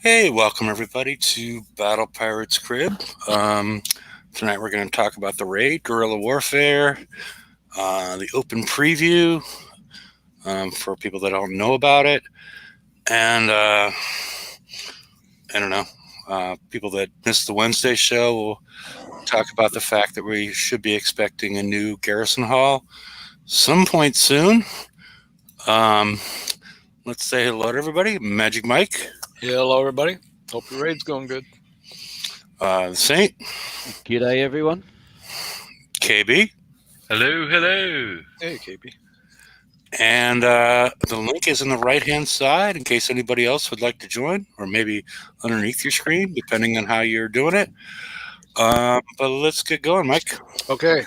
Hey, welcome everybody to Battle Pirates Crib. Tonight we're going to talk about the raid, guerrilla warfare, the open preview for people that don't know about it, and I don't know, people that missed the Wednesday show. We'll talk about the fact that we should be expecting a new Garrison Hall some point soon. Um, let's say hello to everybody. Magic Mike, Hello, everybody. Hope your raid's going good. the Saint, G'day, everyone. KB. Hello, hello. Hey, KB. And the link is in the right-hand side in case anybody else would like to join, or maybe underneath your screen, depending on how you're doing it. But let's get going, Mike. Okay.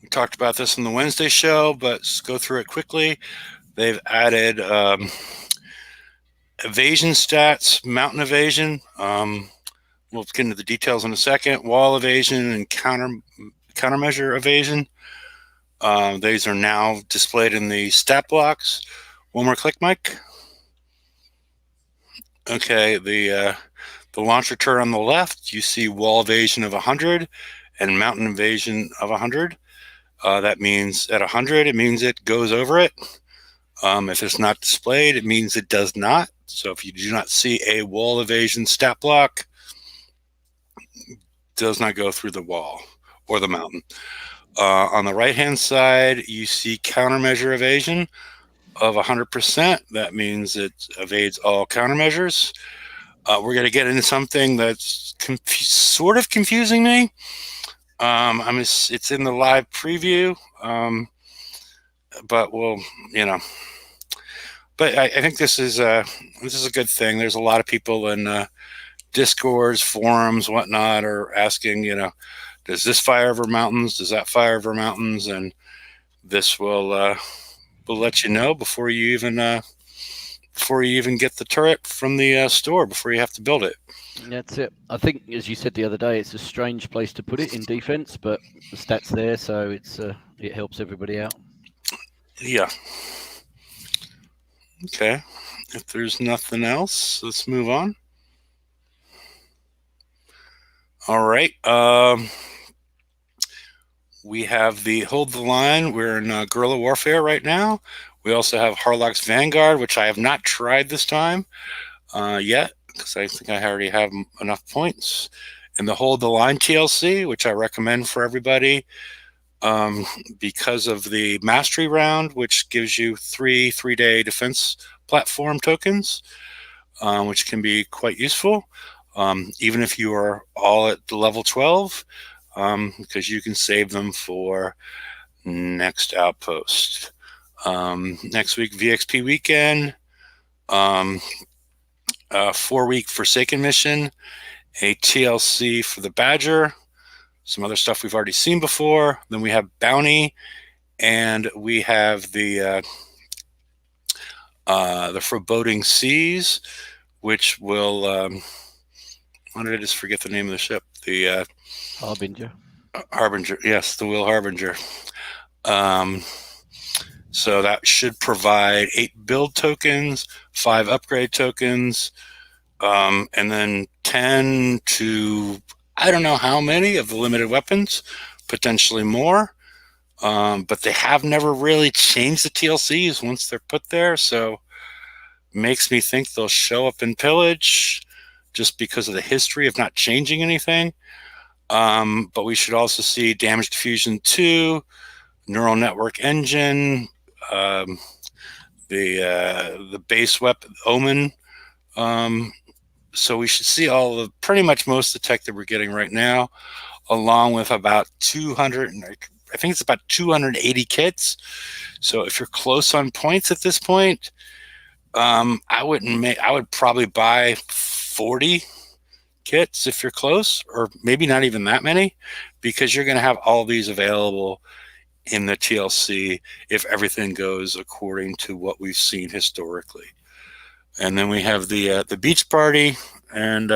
We talked about this in the Wednesday show, but let's go through it quickly. They've added evasion stats, mountain evasion. We'll get into the details in a second. Wall evasion and countermeasure evasion. These are now displayed in the stat blocks. One more click, Mike. Okay, the launcher turret on the left, you see wall evasion of 100 and mountain evasion of 100. That means at 100, it means it goes over it. If it's not displayed, it means it does not. So if you do not see a wall evasion stat block, it does not go through the wall or the mountain. On the right-hand side, you see countermeasure evasion of 100%. That means it evades all countermeasures. We're going to get into something that's sort of confusing me. It's in the live preview, but we'll, But I think this is a good thing. There's a lot of people in Discords, forums, whatnot, are asking, does this fire over mountains? Does that fire over mountains? And this will let you know before you even get the turret from the store, before you have to build it. That's it. I think, as you said the other day, it's a strange place to put it in defense, but the stats there, so it helps everybody out. Yeah. Okay. If there's nothing else, let's move on. All right. We have the hold the line. We're in guerrilla warfare right now. We also have Harlock's Vanguard, which I have not tried this time yet, because I think I already have enough points. And the hold the line TLC, which I recommend for everybody because of the mastery round, which gives you three-day defense platform tokens, which can be quite useful, even if you are all at the level 12. Because you can save them for next outpost. Next week, VXP weekend, 4-week Forsaken mission, a TLC for the Badger, some other stuff we've already seen before. Then we have Bounty, and we have the Foreboding Seas, which will... why did I just forget the name of the ship? The... Harbinger. Harbinger, yes, the Will Harbinger. So that should provide 8 build tokens, 5 upgrade tokens, and then 10 to I don't know how many of the limited weapons, potentially more. But they have never really changed the TLCs once they're put there, so makes me think they'll show up in Pillage just because of the history of not changing anything. But we should also see Damage Diffusion 2, Neural Network Engine, the base weapon, Omen. So we should see all of pretty much most of the tech that we're getting right now, along with about 200, I think it's about 280 kits. So if you're close on points at this point, I would probably buy 40 kits if you're close, or maybe not even that many, because you're going to have all these available in the TLC if everything goes according to what we've seen historically. And then we have the beach party and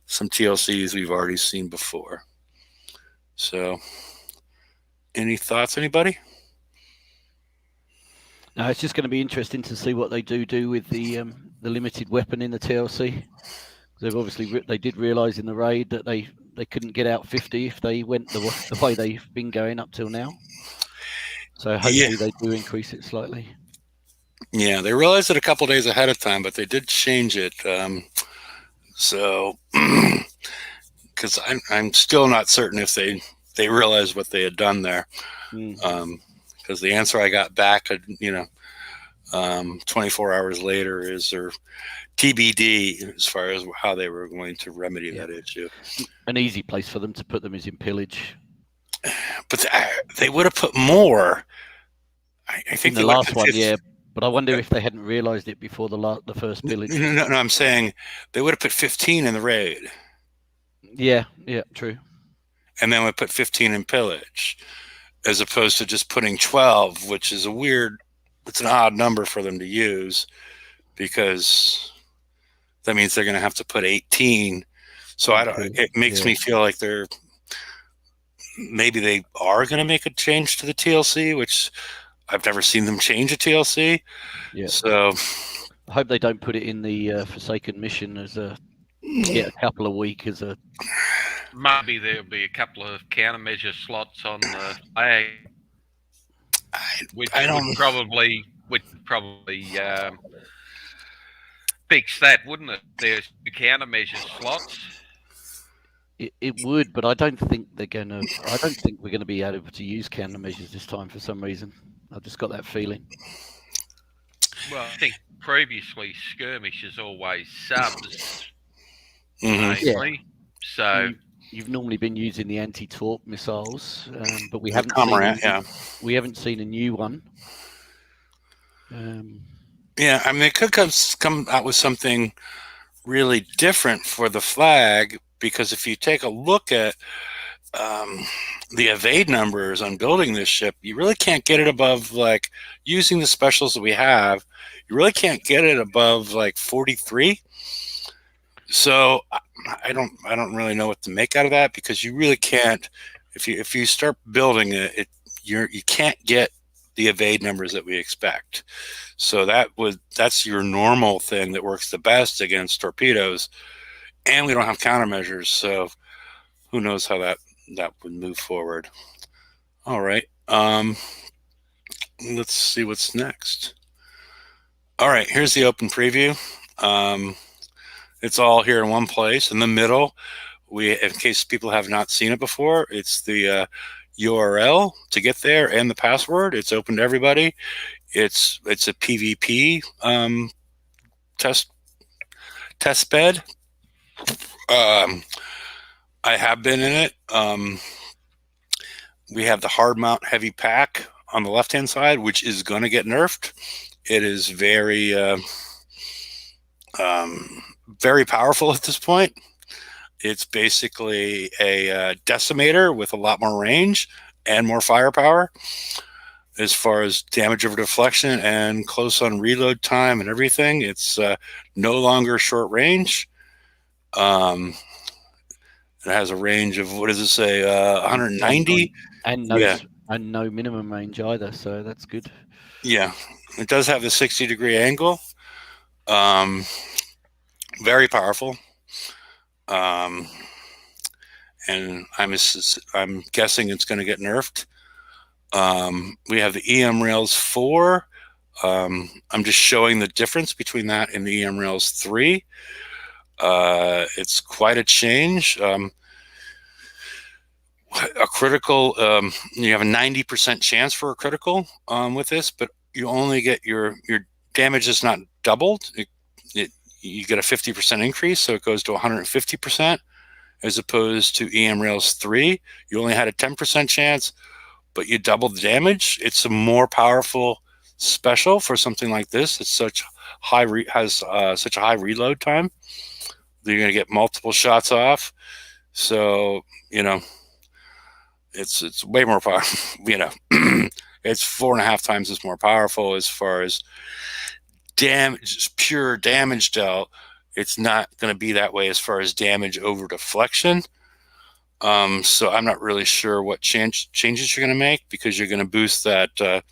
some TLCs we've already seen before. So, any thoughts, anybody? No, it's just going to be interesting to see what they do with the limited weapon in the TLC. They've obviously they did realise in the raid that they couldn't get out 50 if they went the way they've been going up till now. So hopefully they do increase it slightly. Yeah, they realized it a couple days ahead of time, but they did change it. So, because I'm still not certain if they realized what they had done there. Because the answer I got back, 24 hours later is their TBD as far as how they were going to remedy that issue. An easy place for them to put them is in pillage. But they would have put more. I think in the last one, yeah. But I wonder if they hadn't realized it before the first pillage. No, I'm saying they would have put 15 in the raid. Yeah, true. And then we put 15 in pillage, as opposed to just putting 12, which is it's an odd number for them to use, because that means they're going to have to put 18. So it makes me feel like maybe they are going to make a change to the TLC, which I've never seen them change a TLC. Yeah. So I hope they don't put it in the Forsaken mission as a couple of weeks as a. Maybe there'll be a couple of countermeasure slots on the flag, which would probably fix that, wouldn't it? There's the countermeasure slots. It would, but I don't think they're going to. I don't think we're going to be able to use countermeasures this time for some reason. I've just got that feeling. Well, I think previously skirmish is always subs, mainly. So you've normally been using the anti-torp missiles, but we haven't seen a new one. Yeah, I mean, it could come out with something really different for the flag, because if you take a look at the evade numbers on building this ship, you really can't get it above, like, using the specials that we have, you really can't get it above like 43. So I don't really know what to make out of that, because you really can't, if you start building it, you can't get the evade numbers that we expect. So that's your normal thing that works the best against torpedoes, and we don't have countermeasures. So who knows how that would move forward. All right. Let's see what's next. All right, here's the open preview. It's all here in one place. In the middle, in case people have not seen it before, it's the URL to get there and the password. It's open to everybody. It's a PvP test bed. I have been in it. We have the hard mount heavy pack on the left hand side, which is going to get nerfed. It is very very powerful at this point. It's basically a decimator with a lot more range and more firepower as far as damage over deflection and close on reload time and everything. It's no longer short range. It has a range of, what does it say, 190? And no minimum range either, so that's good. Yeah, it does have the 60-degree angle. Very powerful. And I'm guessing it's going to get nerfed. We have the EM Rails 4. I'm just showing the difference between that and the EM Rails 3. It's quite a change. A critical, you have a 90% chance for a critical with this, but you only get your damage is not doubled. You get a 50% increase, so it goes to 150%, as opposed to EM Rails 3. You only had a 10% chance, but you doubled the damage. It's a more powerful special for something like this. It's such a high reload time that you're going to get multiple shots off. So, it's way more powerful. It's 4.5 times as more powerful as far as damage, pure damage dealt. It's not going to be that way as far as damage over deflection. So I'm not really sure what changes you're going to make, because you're going to boost that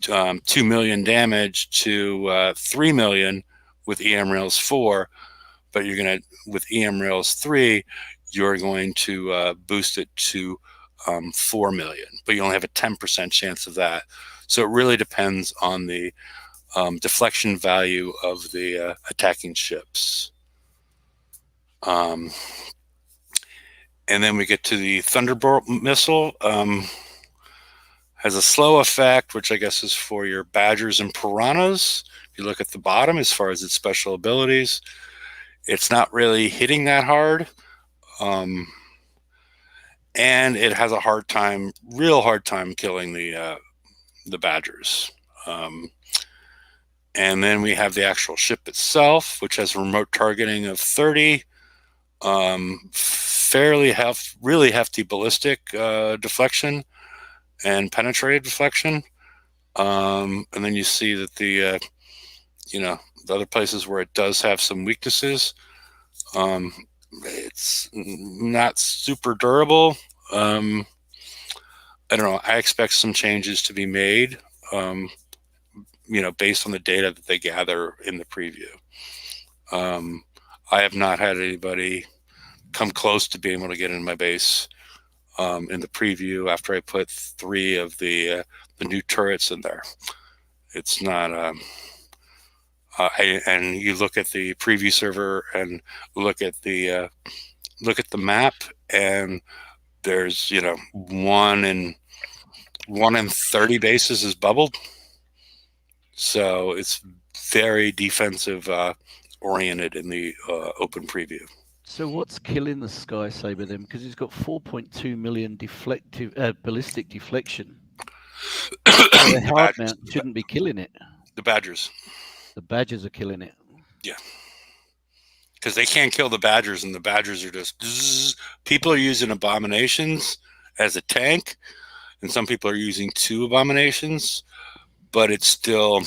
2 million damage to 3 million with EM Rails 4, but you're going to, with EM Rails 3, you're going to boost it to 4 million, but you only have a 10% chance of that. So it really depends on the deflection value of the attacking ships. And then we get to the Thunderbolt missile. Has a slow effect, which I guess is for your Badgers and Piranhas. If you look at the bottom, as far as its special abilities, it's not really hitting that hard. And it has a hard time, real hard time killing the Badgers. And then we have the actual ship itself, which has remote targeting of 30, really hefty ballistic deflection and penetrated deflection. And then you see that the other places where it does have some weaknesses, it's not super durable. I don't know. I expect some changes to be made, based on the data that they gather in the preview. I have not had anybody come close to being able to get in my base in the preview after I put 3 of the new turrets in there. It's not. And you look at the preview server and look at the map, and there's 1 in 30 bases is bubbled. So it's very defensive oriented in the open preview. So what's killing the Sky Saber then? Because it's got 4.2 million ballistic deflection. So the hard mount shouldn't be killing it. The Badgers. The Badgers are killing it. Yeah. Because they can't kill the Badgers, and the Badgers are just... Zzz. People are using Abominations as a tank, and some people are using 2 Abominations, but it's still...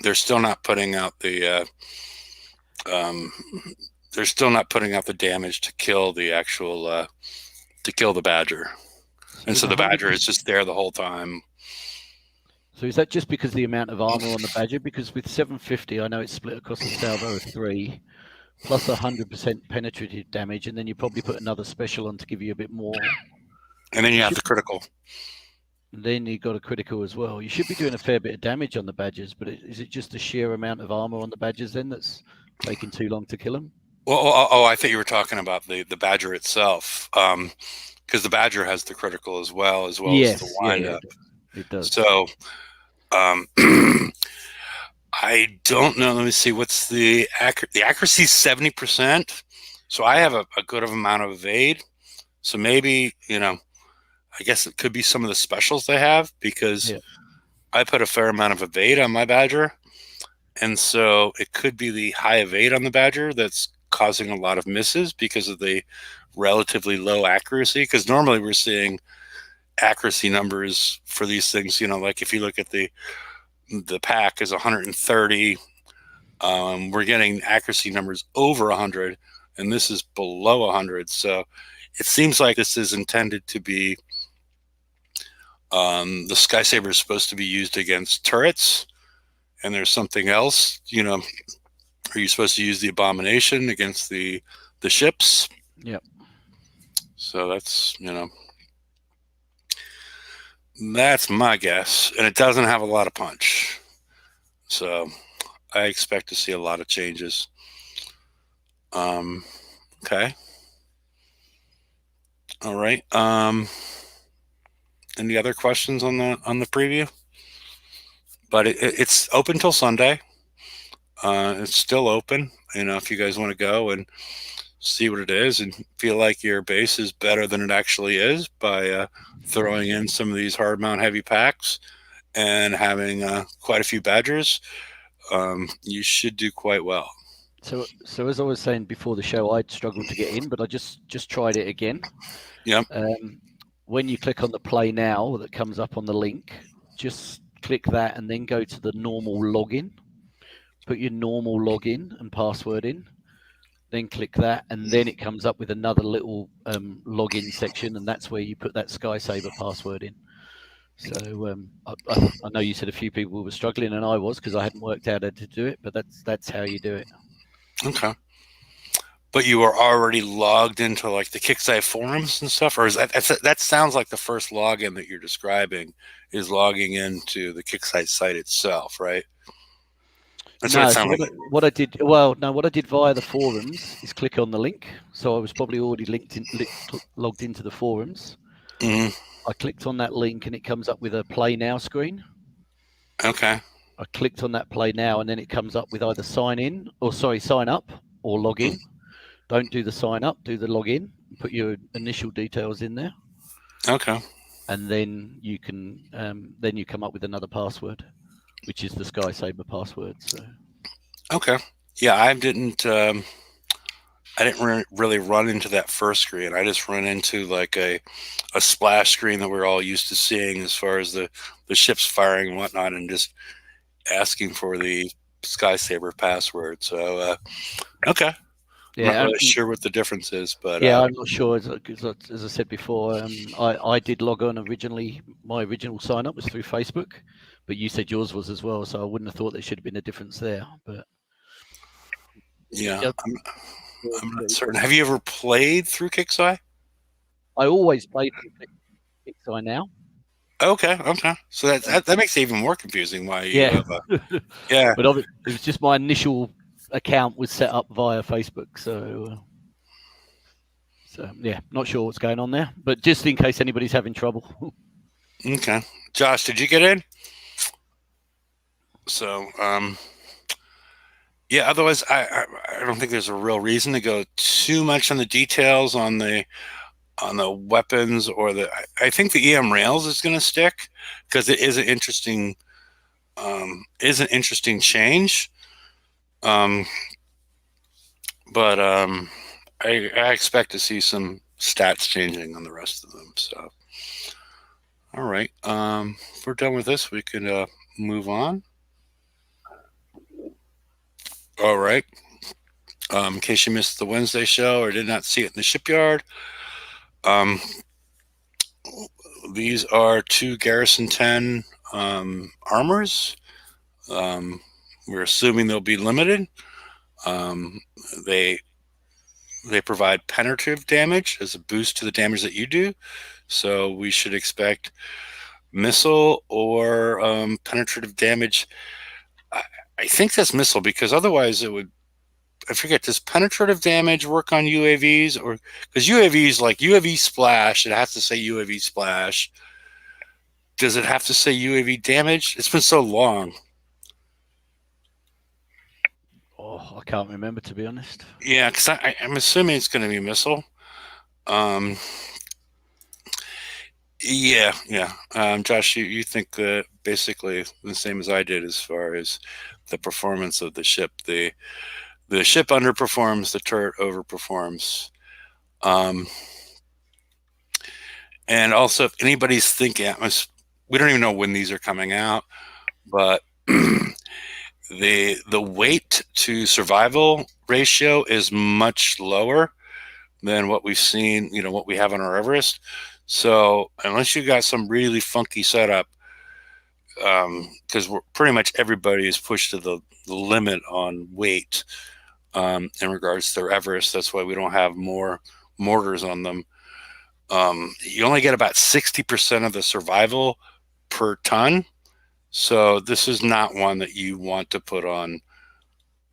They're still not putting out the... they're still not putting out the damage to kill the actual... to kill the Badger. And so the Badger is just there the whole time. So is that just because the amount of armor on the Badger? Because with 750, I know it's split across the salvo of 3, plus 100% penetrative damage, and then you probably put another special on to give you a bit more. And then you have the critical. And then you got a critical as well. You should be doing a fair bit of damage on the Badgers, but is it just the sheer amount of armor on the Badgers then that's taking too long to kill them? Well, I thought you were talking about the Badger itself, because the Badger has the critical as well as Yes, the windup. Yeah, it does. So, I don't know. Let me see. What's the accuracy? 70%. So I have a good amount of evade. So maybe I guess it could be some of the specials they have, because I put a fair amount of evade on my Badger, and so it could be the high evade on the Badger that's causing a lot of misses because of the relatively low accuracy. Because normally we're seeing accuracy numbers for these things, like if you look at the pack is 130, we're getting accuracy numbers over 100, and this is below 100. So it seems like this is intended to be the Sky Saber is supposed to be used against turrets, and there's something else. Are you supposed to use the Abomination against the ships? Yep. So that's that's my guess, and it doesn't have a lot of punch. So I expect to see a lot of changes. Okay. All right. Any other questions on the preview? But it's open till Sunday. It's still open. If you guys want to go and see what it is and feel like your base is better than it actually is by throwing in some of these hard mount heavy packs and having quite a few Badgers, you should do quite well. So as I was saying before the show, I'd struggled to get in, but I just tried it again. Yeah. When you click on the play now that comes up on the link, just click that and then go to the normal login. Put your normal login and password in. Then click that, and then it comes up with another little login section, and that's where you put that Sky Saber password in. So I know you said a few people were struggling, and I was, because I hadn't worked out how to do it. But that's how you do it. Okay. But you were already logged into like the Kicksite forums and stuff, or is that sounds like the first login that you're describing is logging into the Kicksite site itself, right? That's what it sounds like. What I did via the forums is click on the link. So I was probably already logged into the forums. Mm-hmm. I clicked on that link and it comes up with a play now screen. Okay. I clicked on that play now, and then it comes up with either sign up or log in. Don't do the sign up, do the login. Put your initial details in there. Okay. And then you can then you come up with another password, which is the Sky Saber password. So. Okay. Yeah, I didn't really run into that first screen. I just run into like a splash screen that we're all used to seeing as far as the ships firing and whatnot, and just asking for the Sky Saber password. So, okay. Yeah, I'm not really sure what the difference is, but yeah, I'm not sure. As I said before, I did log on originally. My original sign up was through Facebook, but you said yours was as well, so I wouldn't have thought there should have been a difference there. But yeah, I'm not certain. Have you ever played through Kicksite? I always play through Kicksite now. Okay. So that makes it even more confusing. Why you yeah, yeah. But it was just my initial account was set up via Facebook, so yeah, not sure what's going on there, but just in case anybody's having trouble. Okay, Josh, did you get in? So yeah, otherwise I don't think there's a real reason to go too much on the details on the weapons or I think the EM rails is going to stick because it is an interesting change. But I expect to see some stats changing on the rest of them. So, all right. If we're done with this, we can move on. All right. In case you missed the Wednesday show or did not see it in the shipyard, these are 2 Garrison 10 armors. We're assuming they'll be limited. They provide penetrative damage as a boost to the damage that you do. So we should expect missile or penetrative damage. I think that's missile because otherwise it would. I forget. Does penetrative damage work on UAVs or because UAVs like UAV splash? It has to say UAV splash. Does it have to say UAV damage? It's been so long. Oh, I can't remember, to be honest. Yeah, because I'm assuming it's going to be missile. Yeah. Josh, you think basically the same as I did as far as the performance of the ship. The ship underperforms, the turret overperforms. And also, if anybody's thinking, we don't even know when these are coming out, but the weight to survival ratio is much lower than what we've seen, what we have on our Everest. So unless you got some really funky setup, because pretty much everybody is pushed to the limit on weight in regards to their Everest. That's why we don't have more mortars on them. You only get about 60% of the survival per ton. So this is not one that you want to put on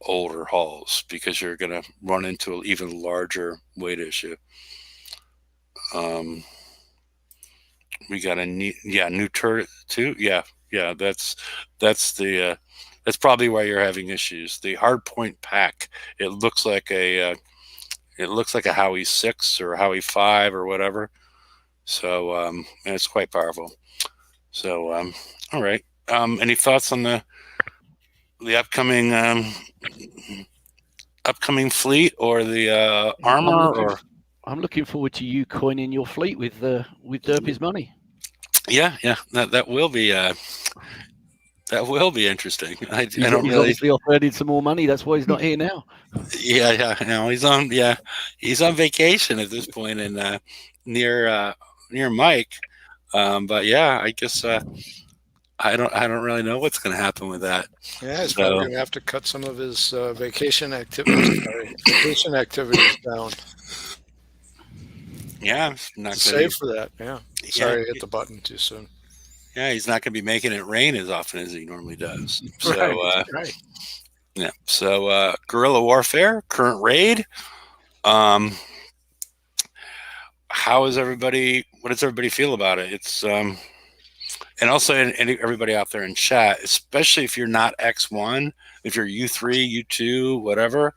older hulls because you're going to run into an even larger weight issue. We got a new turret too. Yeah. That's probably why you're having issues. The hardpoint pack. It looks like a Howie 6 or Howie 5 or whatever. So and it's quite powerful. So all right. Any thoughts on the upcoming fleet or the armor? I'm looking forward to you coining your fleet with Derpy's money. Yeah, that will be interesting. He's obviously offered some more money. That's why he's not here now. Yeah. No, he's on vacation at this point, and near Mike. But yeah, I guess I don't really know what's going to happen with that. Yeah, he's So probably going to have to cut some of his vacation activities down. yeah, it's not To going save to for that. Yeah. be. Sorry, I hit the button too soon. Yeah, he's not going to be making it rain as often as he normally does. So Right. Right. yeah. So guerrilla warfare, current raid. Um, how is everybody? What does everybody feel about it? It's and also everybody out there in chat, especially if you're not X1, if you're U3, U2, whatever.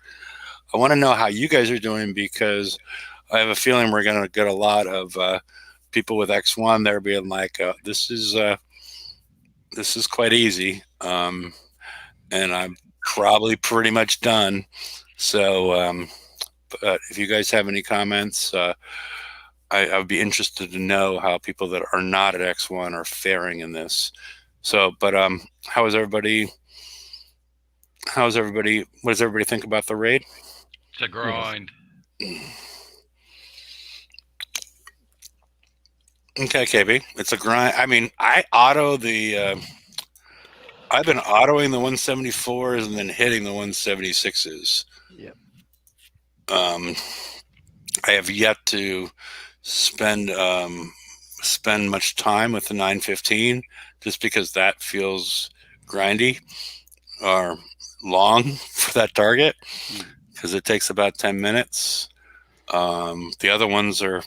I want to know how you guys are doing, because I have a feeling we're going to get a lot of people with X1 there being like, this is quite easy, and I'm probably pretty much done. So but if you guys have any comments, I would be interested to know how people that are not at X1 are faring in this. So, but how is everybody? What does everybody think about the raid? It's a grind. Okay, KB, it's a grind. I mean, I've been autoing the 174s and then hitting the 176s. Yep. I have yet to spend much time with the 915, just because that feels grindy or long for that target, because it takes about 10 minutes. The other ones are,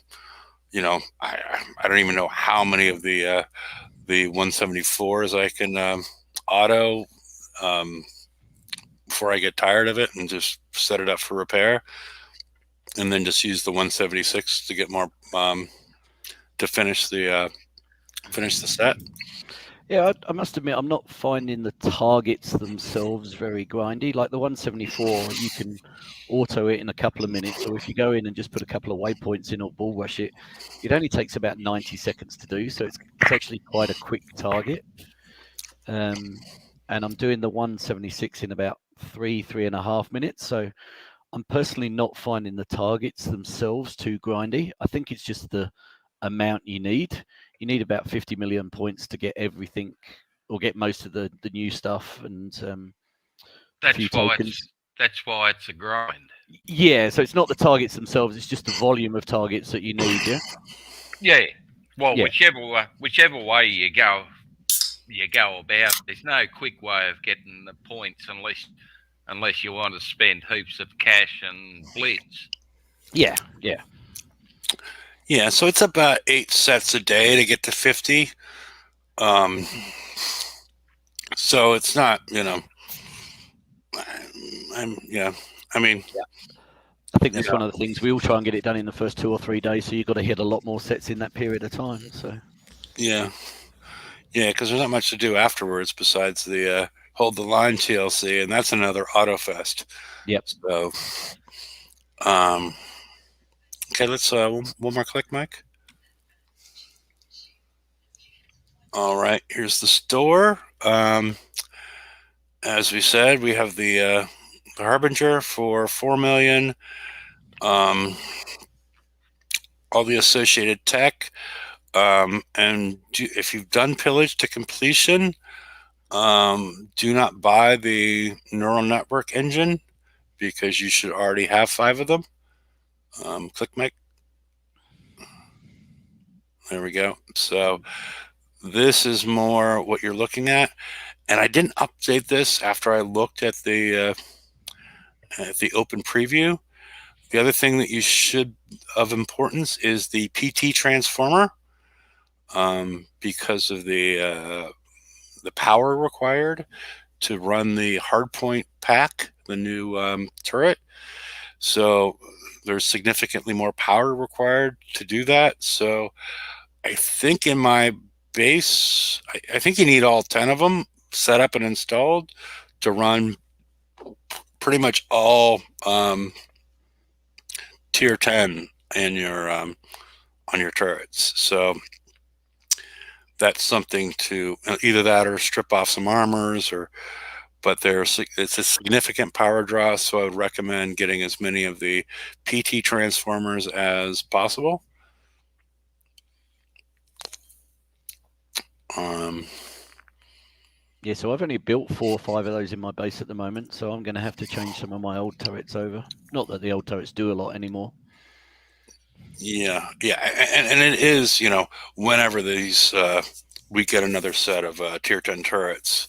I don't even know how many of the 174s I can auto before I get tired of it and just set it up for repair, and then just use the 176 to get more to finish the set. Yeah, I must admit, I'm not finding the targets themselves very grindy. Like the 174, you can auto it in a couple of minutes, or if you go in and just put a couple of waypoints in or bull rush it, it only takes about 90 seconds to do. So it's actually quite a quick target. And I'm doing the 176 in about 3.5 minutes. So I'm personally not finding the targets themselves too grindy. I think it's just the amount you need. You need about 50 million points to get everything, or get most of the new stuff and That's few why tokens. that's why it's a grind. Yeah, so it's not the targets themselves; it's just the volume of targets that you need. Yeah. Yeah. Well, Yeah. whichever way you go about. There's no quick way of getting the points unless you want to spend heaps of cash and blitz. Yeah. Yeah. Yeah, so it's about 8 sets a day to get to 50. So it's not, I mean, I think that's one of the things we all try and get it done in the first 2 or 3 days. So you've got to hit a lot more sets in that period of time. So yeah, because there's not much to do afterwards besides the hold the line TLC, and that's another auto fest. Yep. So, okay, let's one more click, Mike. All right, here's the store. As we said, we have the Harbinger for 4 million. All the associated tech. And if you've done pillage to completion, do not buy the neural network engine, because you should already have 5 of them. Click, Mike. There we go. So this is more what you're looking at. And I didn't update this after I looked at the open preview. The other thing that you should, of importance, is the PT transformer, because of the power required to run the hardpoint pack, the new turret. So there's significantly more power required to do that. So I think in my base, I think you need all 10 of them set up and installed to run pretty much all tier 10 in your on your turrets. So that's something to either that or strip off some armors, but it's a significant power draw, so I would recommend getting as many of the PT transformers as possible. Yeah, so I've only built 4 or 5 of those in my base at the moment, so I'm going to have to change some of my old turrets over. Not that the old turrets do a lot anymore. Yeah, and it is, whenever these we get another set of tier 10 turrets,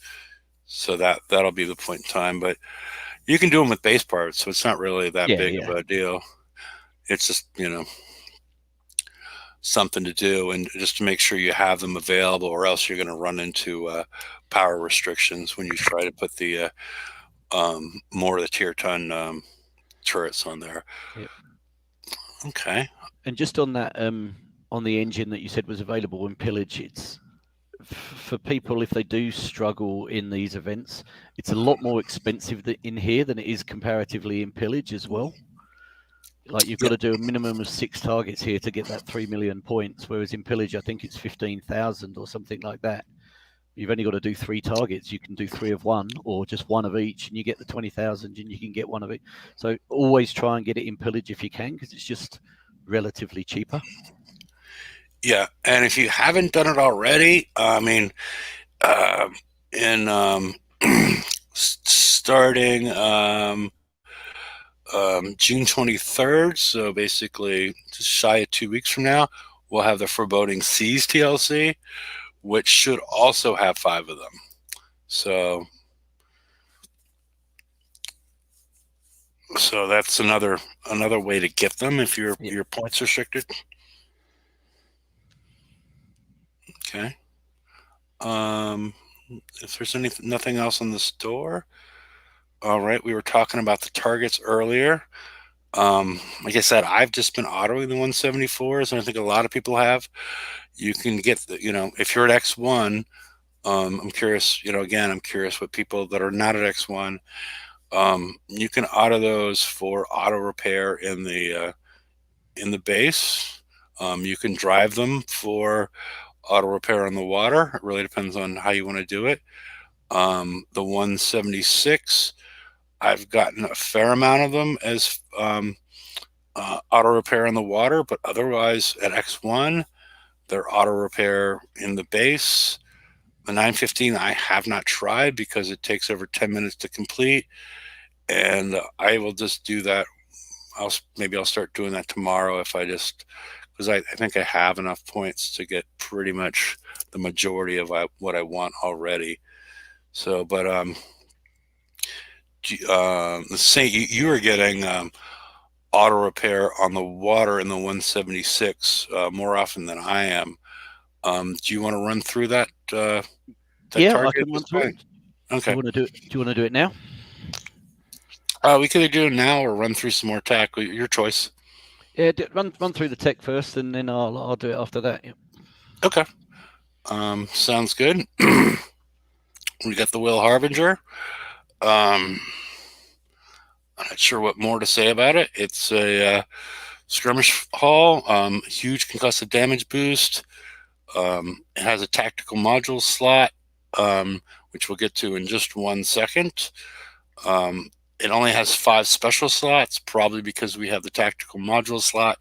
so that'll be the point in time. But you can do them with base parts, so it's not really that big of a deal. It's just something to do, and just to make sure you have them available, or else you're going to run into power restrictions when you try to put the more of the tier 10 turrets on there. Yep. Okay. And just on that, on the engine that you said was available in Pillage, it's for people, if they do struggle in these events, it's a lot more expensive in here than it is comparatively in Pillage as well. Like you've got to do a minimum of 6 targets here to get that 3 million points, whereas in Pillage, I think it's 15,000 or something like that. You've only got to do 3 targets. You can do 3 of one or just 1 of each, and you get the 20,000, and you can get 1 of each. So always try and get it in Pillage if you can, because it's just relatively cheaper. Yeah, and if you haven't done it already, I mean, in starting June 23rd, so basically just shy of 2 weeks from now, we'll have the Foreboding Seas TLC, which should also have 5 of them. So that's another way to get them if your points restricted. Okay. If there's nothing else on the store, all right. We were talking about the targets earlier. Like I said, I've just been autoing the 174s, and I think a lot of people have. You can get the, if you're at X1, I'm curious. Again, I'm curious what people that are not at X1. You can auto those for auto repair in the base. You can drive them for auto repair on the water. It really depends on how you want to do it. The 176, I've gotten a fair amount of them as auto repair on the water, but otherwise at X1, they're auto repair in the base. The 915 I have not tried because it takes over 10 minutes to complete, and I will just do that. Maybe I'll start doing that tomorrow because I think I have enough points to get pretty much the majority of what I want already. So, but say you were getting auto repair on the water in the 176 more often than I am. Do you want to run through that? Yeah, target? I can run through it. Okay. Do you want to do it now? We could either do it now or run through some more tech. Your choice. Yeah, run through the tech first, and then I'll do it after that. Yeah. Okay. Sounds good. We got the Will Harbinger. I'm not sure what more to say about it. It's a skirmish haul, huge concussive damage boost. It has a tactical module slot, which we'll get to in just 1 second. It only has 5 special slots, probably because we have the tactical module slot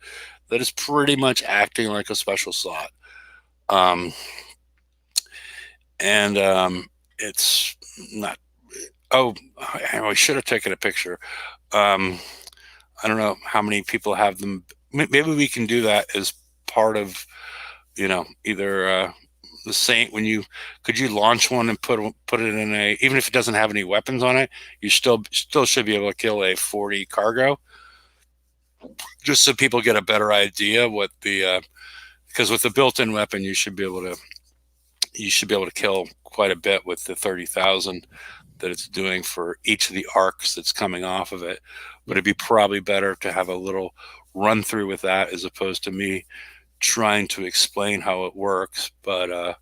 that is pretty much acting like a special slot. It's not. Oh, I should have taken a picture. I don't know how many people have them. Maybe we can do that as part of, either the Saint. Could you launch one and put it in even if it doesn't have any weapons on it, you still should be able to kill a 40 cargo. Just so people get a better idea what because with the built-in weapon, you should be able to kill quite a bit with the 30,000 that it's doing for each of the arcs that's coming off of it. But it'd be probably better to have a little run through with that as opposed to me trying to explain how it works. But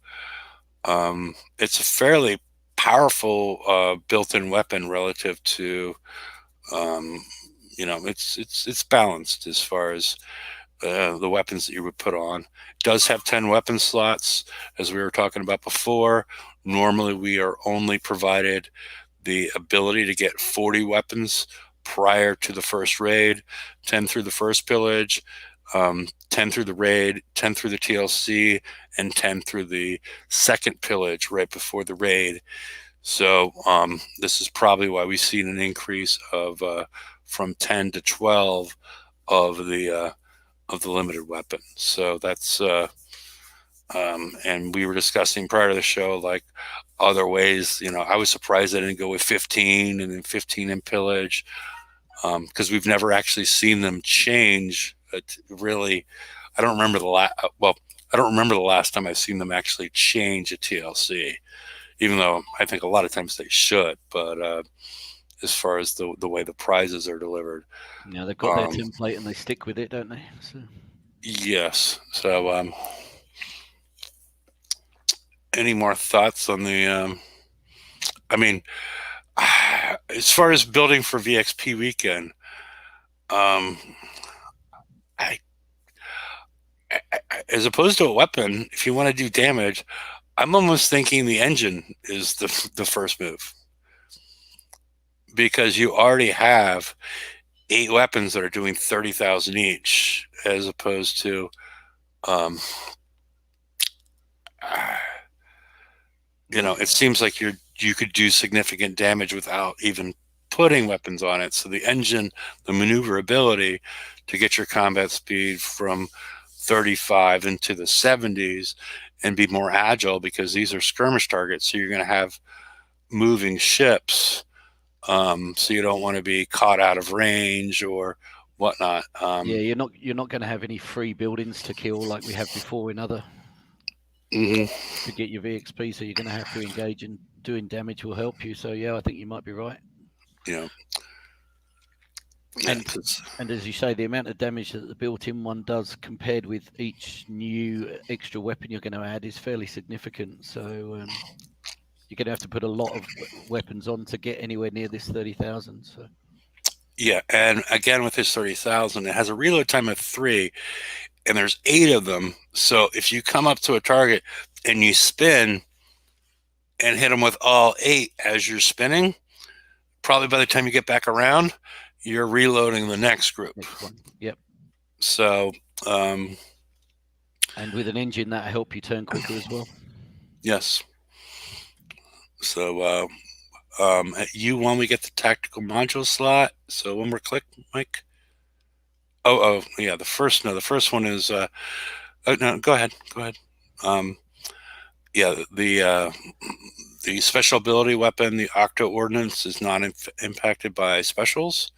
it's a fairly powerful built-in weapon relative to it's balanced as far as the weapons that you would put on. It does have 10 weapon slots, as we were talking about before. Normally, we are only provided the ability to get 40 weapons prior to the first raid, 10 through the first pillage. 10 through the raid, 10 through the TLC, and 10 through the second pillage right before the raid. So this is probably why we've seen an increase of from 10 to 12 of the limited weapon. So that's and we were discussing prior to the show, like other ways. You know, I was surprised I didn't go with 15 and then 15 in pillage, because we've never actually seen them change. Really, I don't remember the last. Well, I don't remember the last time I've seen them actually change a TLC, even though I think a lot of times they should. But as far as the way the prizes are delivered, Yeah, they've got their template and they stick with it, don't they? So. Yes. So, any more thoughts on the? I mean, as far as building for VXP weekend, as opposed to a weapon, if you want to do damage, I'm almost thinking the engine is the first move, because you already have 8 weapons that are doing 30,000 each, as opposed to you know, it seems like you could do significant damage without even putting weapons on it. So the engine, the maneuverability to get your combat speed from 35 into the 70s and be more agile, because these are skirmish targets. So you're going to have moving ships. So you don't want to be caught out of range or whatnot. Yeah, you're not going to have any free buildings to kill like we have before in other. To get your VXP, so you're going to have to engage, and doing damage will help you. So yeah, I think you might be right. Yeah. And as you say, the amount of damage that the built-in one does compared with each new extra weapon you're going to add is fairly significant. So you're going to have to put a lot of weapons on to get anywhere near this 30,000. So. Yeah, and again with this 30,000, it has a reload time of 3. And there's 8 of them. So if you come up to a target and you spin and hit them with all 8 as you're spinning, probably by the time you get back around, you're reloading the next group. Next one. Yep. So, and with an engine, that'll help you turn quicker as well. Yes. So at U1 we get the tactical module slot. So one more click, Mike. Oh, yeah. The first one is. Oh no, go ahead. Yeah, the special ability weapon, the Octo Ordnance, is not impacted by specials.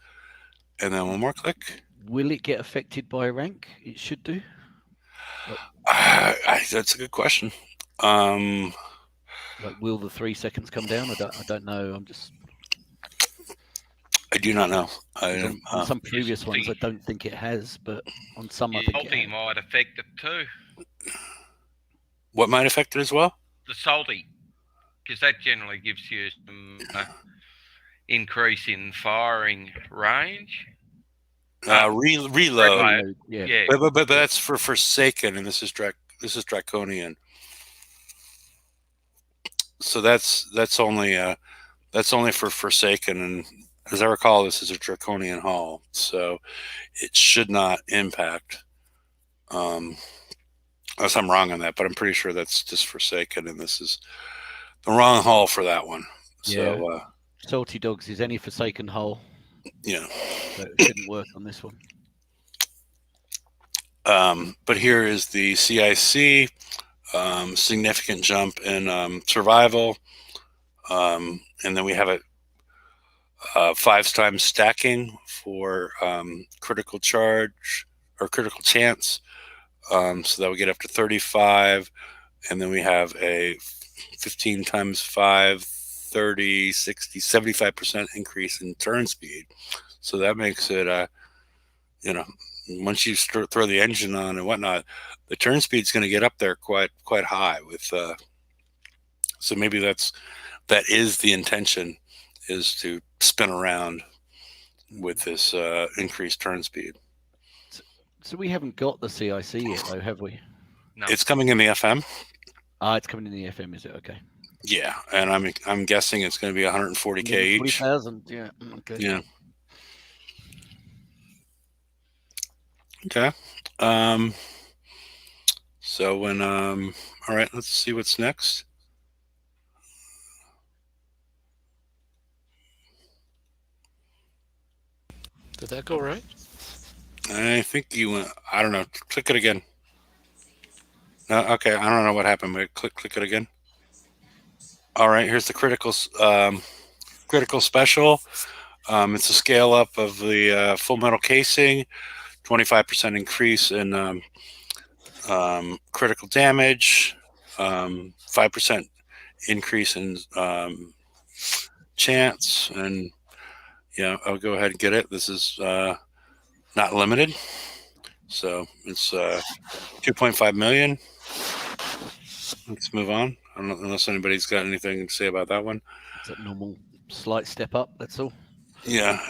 And then one more click. Will it get affected by rank? It should do. That's a good question. Like, will the 3 seconds come down? I don't know. I do not know. On some previous ones, I don't think it has, but on some, I think it has. Might affect it too. What might affect it as well? The salty, because that generally gives you some increase in firing range. Reload. Yeah. But that's for Forsaken, and this is Draconian. So that's only for Forsaken, and as I recall, this is a Draconian hull, so it should not impact. Unless I'm wrong on that, but I'm pretty sure that's just Forsaken, and this is the wrong hull for that one. Yeah. So Salty Dogs is any Forsaken hull. Yeah. So it shouldn't work on this one. But here is the CIC, significant jump in survival, and then we have it 5 times stacking for critical charge or critical chance, so that we get up to 35, and then we have a 15 times 5, 30, 60, 75% increase in turn speed. So that makes it, once you throw the engine on and whatnot, the turn speed is going to get up there quite high. With so maybe that is the intention, is to spin around with this increased turn speed. So we haven't got the CIC yet, though, have we? No. It's coming in the FM. It's coming in the FM, is it? Okay. Yeah, and I'm guessing it's going to be 140K each. 40,000. Yeah. Okay. Yeah. Okay. So when all right, let's see what's next. Did that go right? I think you went. I don't know. Click it again. No, okay. I don't know what happened, but click it again. All right. Here's the critical special. It's a scale up of the full metal casing, 25% increase in critical damage, 5% increase in chance, and yeah, I'll go ahead and get it. This is not limited, so it's 2.5 million. Let's move on. I don't know, unless anybody's got anything to say about that one. It's a normal slight step up. That's all. Yeah.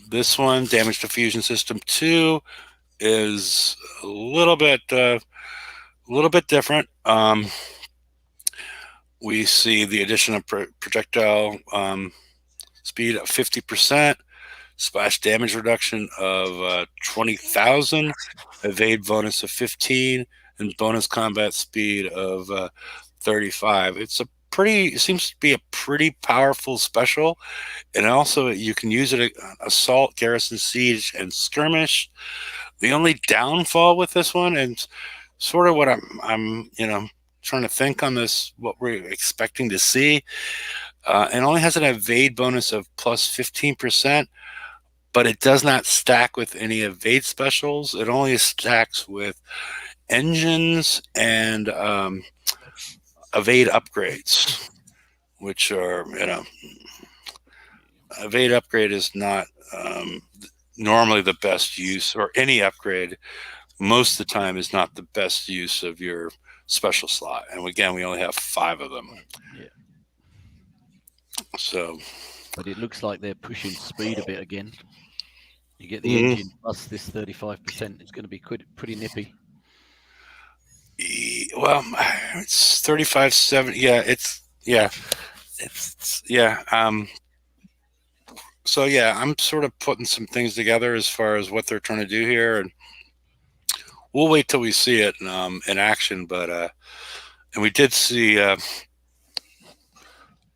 This one, damage diffusion system 2, is a little bit different. We see the addition of projectile speed of 50%, splash damage reduction of 20,000, evade bonus of 15, and bonus combat speed of 35. It seems to be a pretty powerful special, and also you can use it at assault, garrison, siege, and skirmish. The only downfall with this one, and sort of what I'm trying to think on this, what we're expecting to see, it only has an evade bonus of plus 15%, but it does not stack with any evade specials. It only stacks with engines and evade upgrades, which are, evade upgrade is not normally the best use, or any upgrade most of the time is not the best use of your special slot. And again, we only have 5 of them. Yeah. So, but it looks like they're pushing speed a bit again. You get the engine plus this 35%. It's going to be pretty nippy. Well, it's 35.7. Yeah. So yeah, I'm sort of putting some things together as far as what they're trying to do here, and we'll wait till we see it in action. But and we did see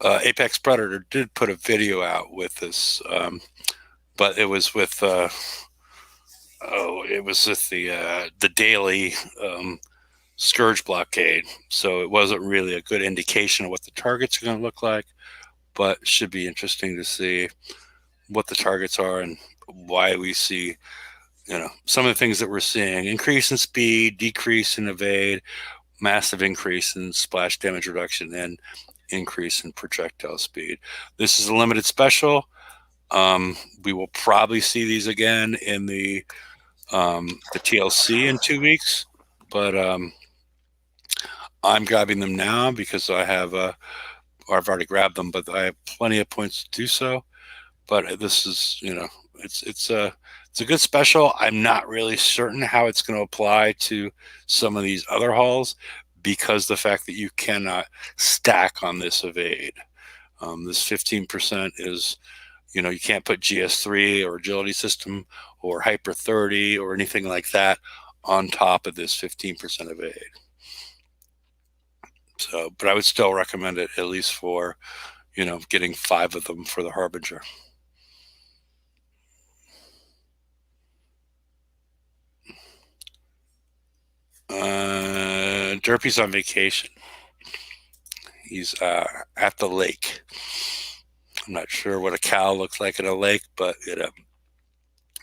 Apex Predator did put a video out with this, but it was with the daily Scourge blockade, so it wasn't really a good indication of what the targets are going to look like. But it should be interesting to see what the targets are and why we see, some of the things that we're seeing: increase in speed, decrease in evade, massive increase in splash damage reduction, and increase in projectile speed. This is a limited special. We will probably see these again in the TLC in 2 weeks, but I'm grabbing them now because I've already grabbed them, but I have plenty of points to do so. But this is, it's a good special. I'm not really certain how it's going to apply to some of these other halls, because the fact that you cannot stack on this evade. This 15% is, you can't put GS3 or agility system or hyper 30 or anything like that on top of this 15% evade. So, but I would still recommend it, at least for, getting 5 of them for the Harbinger. Derpy's on vacation. He's at the lake. I'm not sure what a cow looks like at a lake, but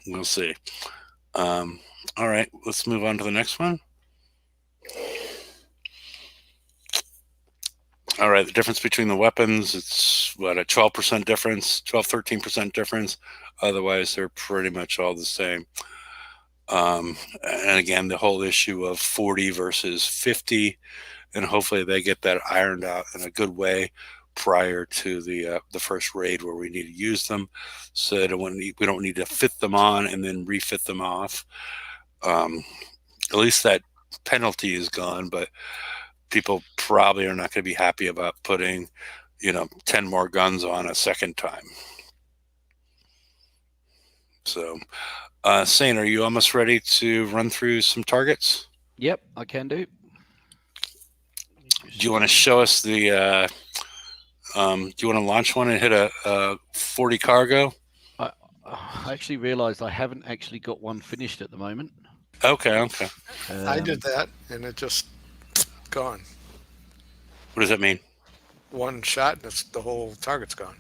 we'll see. All right, let's move on to the next one. All right, the difference between the weapons, it's what, a 12% difference, 13% difference. Otherwise, they're pretty much all the same. And again, the whole issue of 40 versus 50, and hopefully they get that ironed out in a good way prior to the first raid where we need to use them, so that we don't need to fit them on and then refit them off. At least that penalty is gone, but people probably are not going to be happy about putting 10 more guns on a second time. So Saint, are you almost ready to run through some targets? Yep, I can do. Do you want to show us the? Do you want to launch one and hit a 40 cargo? I actually realised I haven't actually got one finished at the moment. Okay. Okay. I did that, and it just gone. What does that mean? One shot, and the whole target's gone.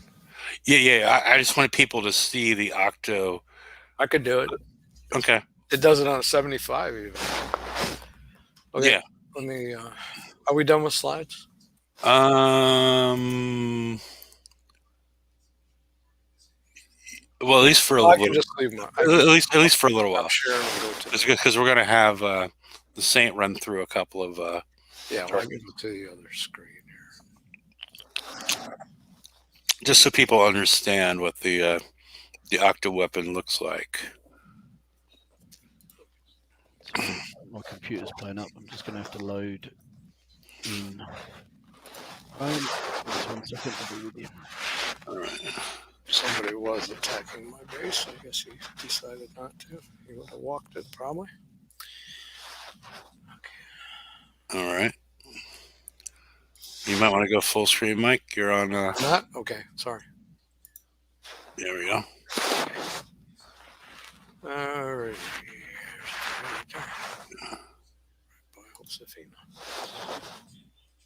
Yeah. I just wanted people to see the octo. I could do it. Okay. It does it on a 75 even. Okay. Yeah. Let me. Are we done with slides? Well, at least for a I can little. just leave my. At least for a little while. I'm sure I'm gonna go to. Because we're gonna have the Saint run through a couple of. Yeah, well, I can go to the other screen here. Just so people understand what the octo weapon looks like. My computer's playing up. I'm just going to have to load in. Just 1 second, I'll be with you. All right. Somebody was attacking my base. I guess he decided not to. He would have walked it probably. All right. You might want to go full screen, Mike. You're on. Not okay. Sorry. There we go. All right.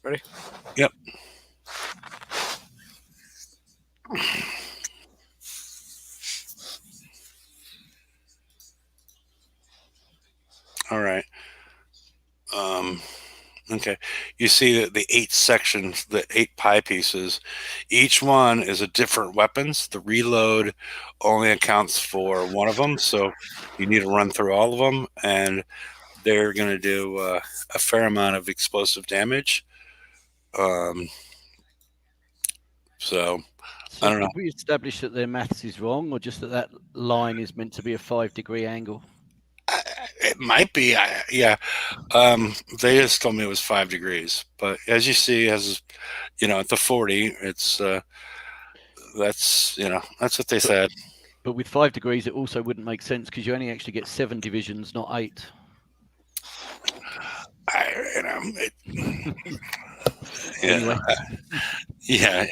Ready? Yep. All right. Okay. You see that the 8 sections, the 8 pie pieces, each one is a different weapons. The reload only accounts for one of them, so you need to run through all of them, and they're going to do a fair amount of explosive damage. So I don't know. Did we establish that their maths is wrong, or just that line is meant to be a 5-degree angle? It might be. Yeah. They just told me it was 5 degrees, but as you see, as at the 40, it's that's what they said. But with 5 degrees, it also wouldn't make sense because you only actually get 7 divisions, not 8. Anyway. Yeah.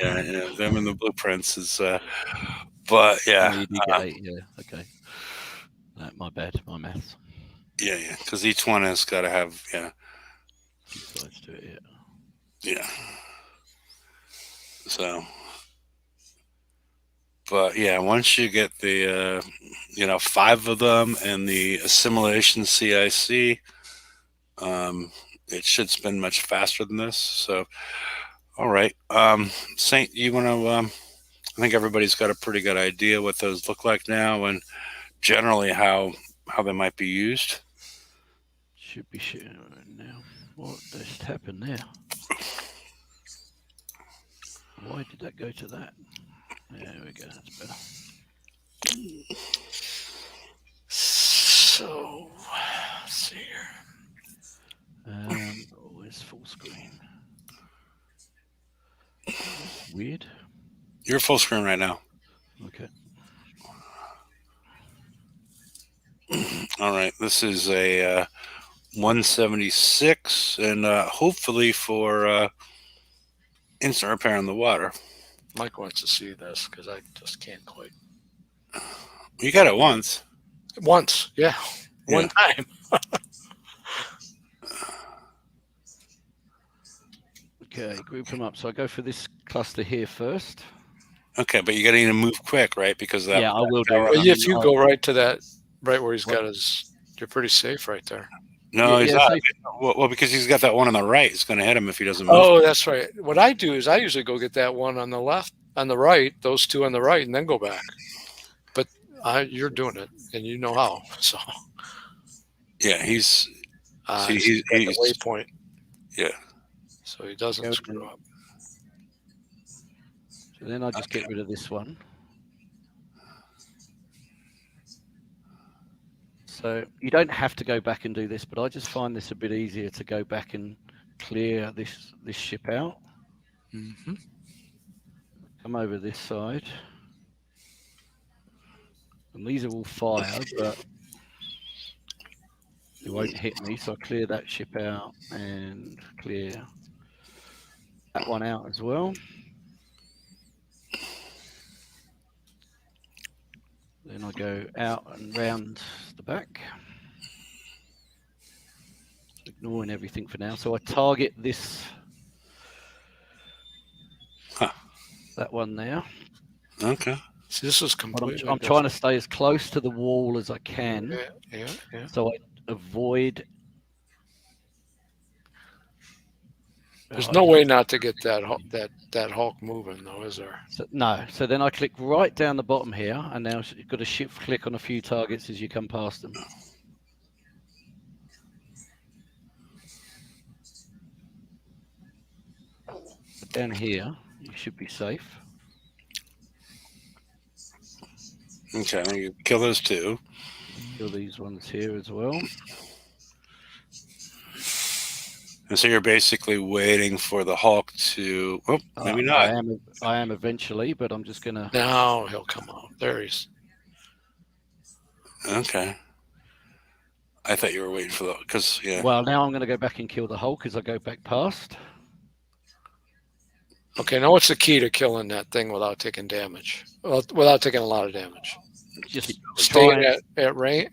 Them in the blueprints is, but yeah. You did get 8, yeah. Okay. No, my bad. My maths. Yeah. Because each one has got to have 2 sides to it. Yeah. So. But yeah, once you get the 5 of them and the assimilation CIC, it should spin much faster than this. So, all right, Saint, you want to? I think everybody's got a pretty good idea what those look like now, and generally how they might be used. Should be shooting right now. What just happened there? Why did that go to that? There we go. That's better. So, let's see here. Where's full screen? Weird. You're full screen right now. Okay. All right. This is a 176, and hopefully for instant repair in the water. Mike wants to see this because I just can't quite. You got it once. Once, yeah. One time. Okay, group them up. So I go for this cluster here first. Okay, but you got to move quick, right? Because that. Yeah, I will do. Well, if you go right to that, right where he's got his, you're pretty safe right there. No, he's not. Well, because he's got that one on the right. It's going to hit him if he doesn't move. Oh, that's right. What I do is I usually go get that one on the left, on the right, those 2 on the right, and then go back. But you're doing it, and you know how. So. Yeah, he's at the waypoint. Yeah. So he doesn't screw up. So then I just get rid of this one. So you don't have to go back and do this, but I just find this a bit easier to go back and clear this ship out. Mm-hmm. Come over this side. And these are all fired, but It won't hit me, so I clear that ship out and clear that one out as well. Then I go out and round the back, ignoring everything for now. So I target this, that one there. Okay. See, this is But completely. I'm trying to stay as close to the wall as I can, Yeah. so I avoid. There's no way not to get that Hulk moving, though, is there? So, no. So then I click right down the bottom here, and now you've got to shift click on a few targets as you come past them. But down here, you should be safe. Okay, you kill those two. Kill these ones here as well. And so you're basically waiting for the Hulk to. Oh, maybe not. I am eventually, but I'm just gonna. Now he'll come out. There he's. Okay. I thought you were waiting for the because yeah. Well, now I'm going to go back and kill the Hulk as I go back past. Okay, now what's the key to killing that thing without taking damage? Well, without taking a lot of damage. Just Staying at range.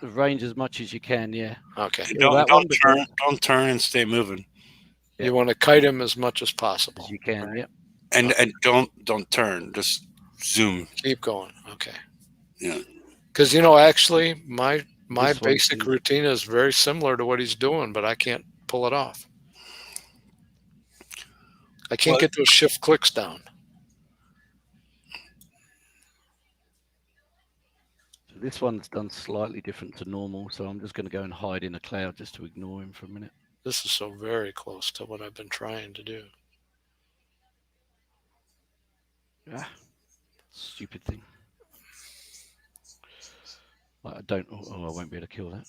range as much as you can. Yeah. Okay. Don't turn and stay moving. Yeah. You want to kite him as much as possible. As you can. Right. Yep. And don't turn. Just zoom. Keep going. Okay. Yeah. Because actually, my basic routine is very similar to what he's doing, but I can't pull it off. I can't get those shift clicks down. This one's done slightly different to normal, so I'm just going to go and hide in a cloud just to ignore him for a minute. This is so very close to what I've been trying to do. Ah, stupid thing. I don't. Oh, I won't be able to kill that.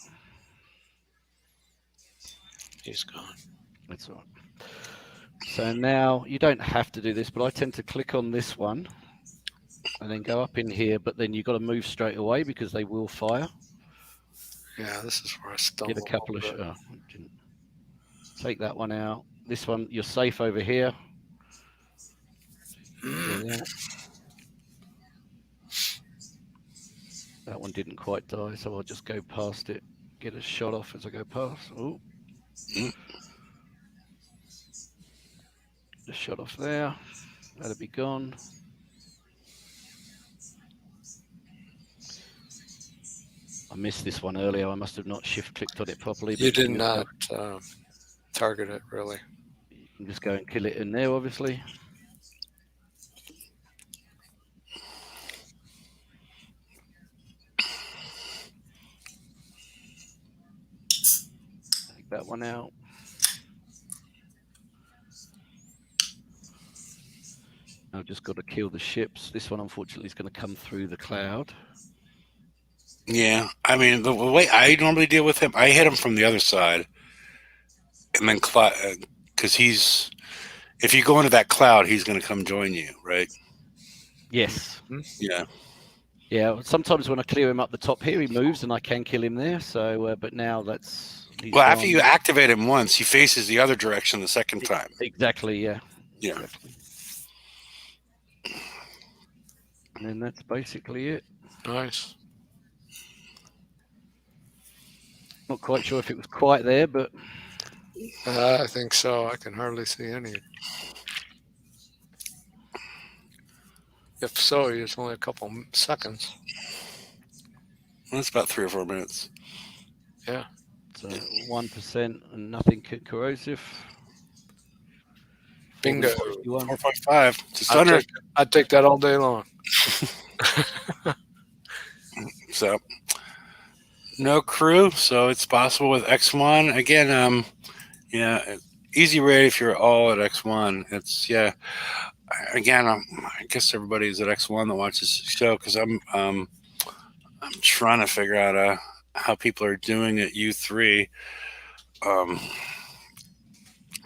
He's gone. That's all right. So now you don't have to do this, but I tend to click on this one and then go up in here, but then you've got to move straight away because they will fire. Yeah, this is where I stumbled. Get a couple of take that one out. This one, you're safe over here. That one didn't quite die, so I'll just go past it, get a shot off as I go past. Oh. Just shot off there. That'll be gone. I missed this one earlier. I must have not shift clicked on it properly. You did not target it, really. You can just go and kill it in there, obviously. Take that one out. I've just got to kill the ships. This one, unfortunately, is going to come through the cloud. Yeah, I mean, the way I normally deal with him, I hit him from the other side. And then, because if you go into that cloud, he's going to come join you, right? Yes. Yeah. Yeah, sometimes when I clear him up the top here, he moves and I can kill him there. So, but now that's... Well, after you activate him once, he faces the other direction the second time. Exactly, yeah. Yeah. Exactly. And then that's basically it. Nice. Not quite sure if it was quite there, but... I think so. I can hardly see any. If so, it's only a couple seconds. Well, that's about 3 or 4 minutes. Yeah. So 1% and nothing corrosive. Bingo. 4.5. Just under. I'd take that all day long. So, no crew, so it's possible with X1. Again, easy raid if you're all at X1. It's again, I guess everybody's at X1 that watches the show because I'm trying to figure out how people are doing at U3.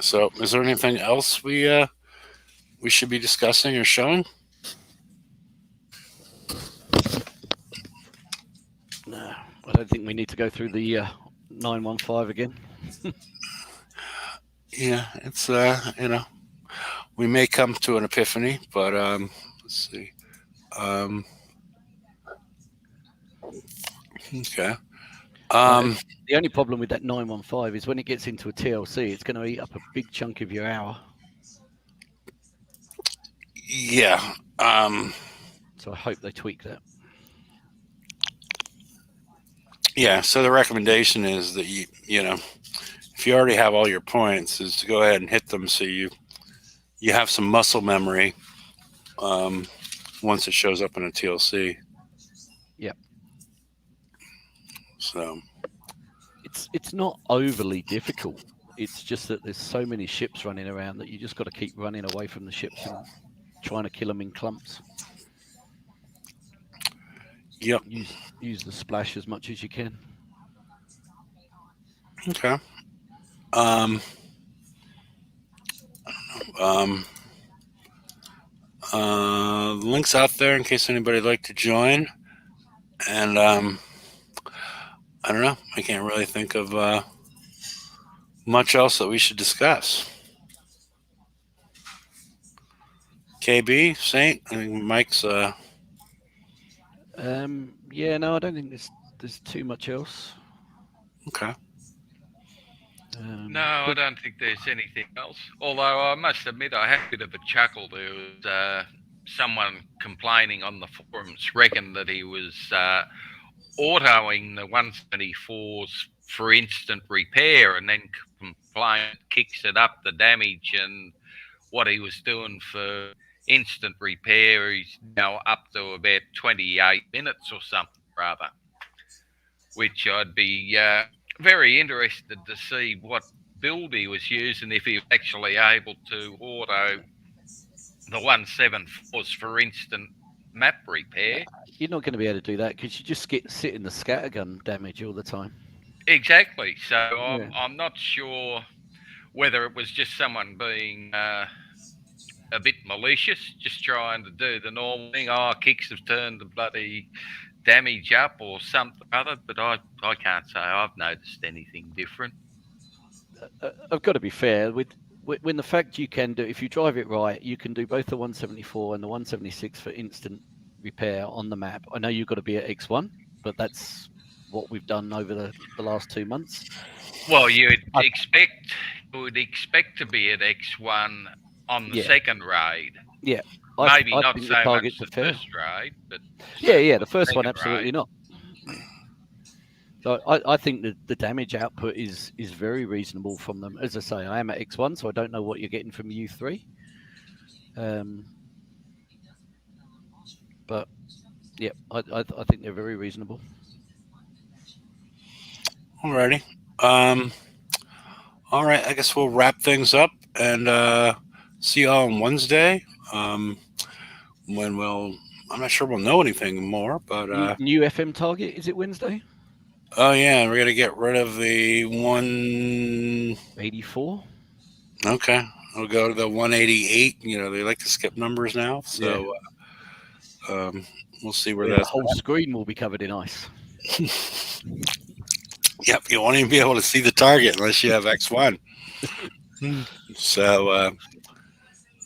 So, is there anything else we should be discussing or showing? No, I don't think we need to go through the 915 again. Yeah, it's we may come to an epiphany, but let's see. Okay. The only problem with that 915 is when it gets into a TLC, it's going to eat up a big chunk of your hour. Yeah. So I hope they tweak that. Yeah. So the recommendation is that you know, if you already have all your points, is to go ahead and hit them so you have some muscle memory once it shows up in a TLC. Yeah. So it's not overly difficult. It's just that there's so many ships running around that you just got to keep running away from the ships and trying to kill them in clumps. Yep. Use the splash as much as you can. Okay. Links out there in case anybody'd like to join. And I don't know. I can't really think of much else that we should discuss. KB, Saint, I think Mike's. Yeah, no, I don't think there's too much else. Okay. No, I don't think there's anything else. Although I must admit, I had a bit of a chuckle. There was someone complaining on the forums, reckoned that he was autoing the 174s for instant repair, and then complained, kicks it up the damage, and what he was doing for instant repair, he's now up to about 28 minutes or something rather. Which I'd be very interested to see what build he was using, if he was actually able to auto the 174s for instant map repair. You're not going to be able to do that because you just sit in the scattergun damage all the time. Exactly. So I'm not sure whether it was just someone being a bit malicious, just trying to do the normal thing. Oh, kicks have turned the bloody damage up or something other, but I can't say I've noticed anything different. I've got to be fair with when the fact you can do, if you drive it right, you can do both the 174 and the 176 for instant repair on the map. I know you've got to be at X1, but that's what we've done over the last 2 months. Well, you would expect to be at X1 on the second raid. Yeah. Maybe I not think so the much targets the are fair. first raid, but yeah, the first one absolutely raid. not. So I think that the damage output is very reasonable from them. As I say, I am at X1, so I don't know what you're getting from U3. But yeah, I think they're very reasonable. Alrighty. All right. I guess we'll wrap things up and see you all on Wednesday. When I'm not sure we'll know anything more, but new FM target, is it Wednesday? Oh yeah, we're gonna get rid of the 184. Okay, we'll go to the 188. You know, they like to skip numbers now, so we'll see where that's. The whole screen will be covered in ice. Yep, you won't even be able to see the target unless you have X1. So,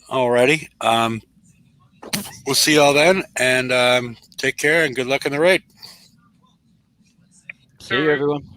alrighty, we'll see y'all then, and take care and good luck in the raid. See you, everyone.